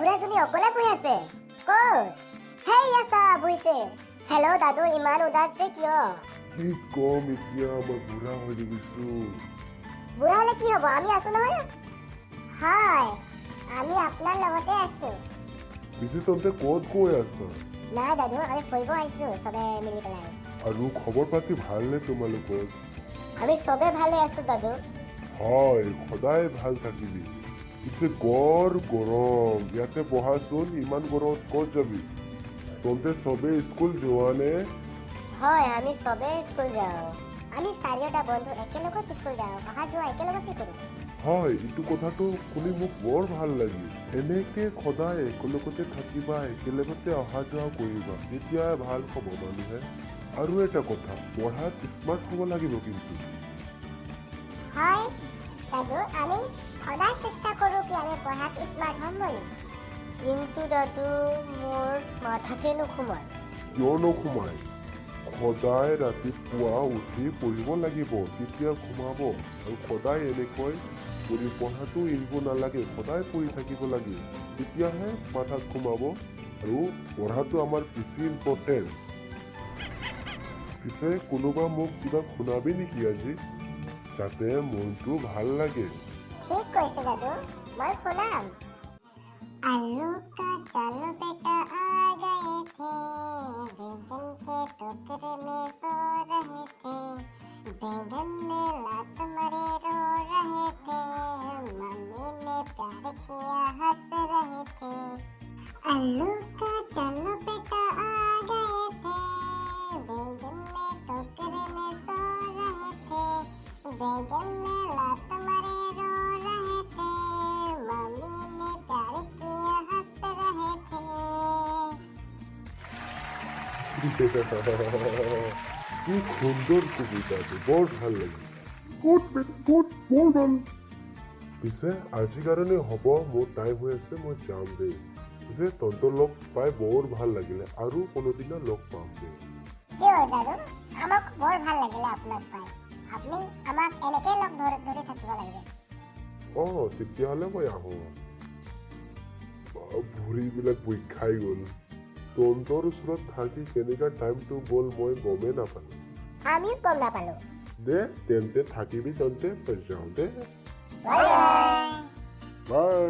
বুঢ়াজনী অকলে বহি আছে ক'ত? হেইয়া চা বহিছে। হেল্ল' দাদু, ইমান উদাস যে কিয়? কি কম এতিয়া মই বুঢ়া হৈ গৈছো। বুঢ়া হলে কি হ'ব, আমি আছো নহয়। হয়, আমি আপোনাৰ লগতে আছো। পিছে তহঁতে ক'ত গৈ আছা? নাই দাদু, আমি ফুৰিব আহিছো চবে মিলি পেলাই। আৰু খবৰ পাতি ভালনে তোমালোকৰ? আমি চবে ভালে আছো দাদু। হয়, সদায় ভাল থাকিবি। পিছে গৰম ইয়াতে বহাচোন, ইমান গৰমত ক'ত যাবি? তহঁতে চবে স্কুল যোৱা নে? হয়, আমি চবে স্কুল যাওঁ। আমি চাৰিওটা বন্ধু একেলগত স্কুল যাওঁ, অহা যোৱা একেলগতে কৰোঁ। হয়, এইটো কথাটো শুনি মোক বৰ ভাল লাগিল। এনেকে সদায় একেলগতে থাকিবা, একেলগতে অহা যোৱা কৰিবা, তেতিয়া ভাল হ'ব মানুহে। আৰু এটা কথা, পঢ়াত স্মাৰ্ট হ'ব লাগিব কিন্তু। হয় দাদু, আমি সদায় চেষ্টা কৰোঁ কি আমি পঢ়াত স্মাৰ্ট হ'ম বুলি। কিন্তু দাদু, মোৰ মাথাতে নোসোমায়। কিয় নোসোমায়? সদায় ৰাতিপুৱা উঠি পঢ়িব লাগিব, তেতিয়া সোমাব। আৰু সদায় এনেকৈ পঢ়াটো এৰিব নালাগে, সদায় পঢ়ি থাকিব লাগে, তেতিয়াহে মাথাত সোমাব। আৰু পঢ়াটো আমাৰ বেছি ইম্পৰ্টেণ্ট। পিছে কোনোবা মোক কিবা শুনাবি নেকি আজি, যাতে মনটো ভাল লাগে? ঠিক কৈছে দাদু, মই শুনাম। आलू का चालू बेटा आ गए थे, बैगन के टोकरे में सो रहे थे, बैगन में लात मारे रो रहे थे, मम्मी ने प्यार किया हंस रहे थे। आलू का चालू बेटा आ गए थे, बैगन में टोकरे में सो रहे थे, बैगन में लात मारे रो रहे थे, मम्मी ने प्यार किया हंस रहे थे। কি সুন্দর কবিতাটো, বৰ ভাল লাগিল। গুড বৰ ভাল। পিছে আজিৰ কাৰণে হ'ব, মোৰ টাইম হৈ আছে, মই যাম দেই। পিছে তহঁতৰ লগ পাই বৰ ভাল লাগিলে, আৰু কোনোদিনা লগ পাম দেই। চিয়ৰ দাদু, আমাক বৰ ভাল লাগিলে আপোনাক পাই। আপুনি আমাক এনেকৈ লগ ধৰি থাকিব লাগিব। তেতিয়াহ'লে মই আহোঁ। ভৰিবিলাক বিষাই গ'ল। তহঁতৰ ওচৰত থাকি কেনেকুৱা টাইমটো গ'ল মই গমেই নাপালোঁ। আমিও গম নাপালোঁ। দে তেন্তে থাকিবি, তহঁতে যাওঁ দে। Bye bye. বাই।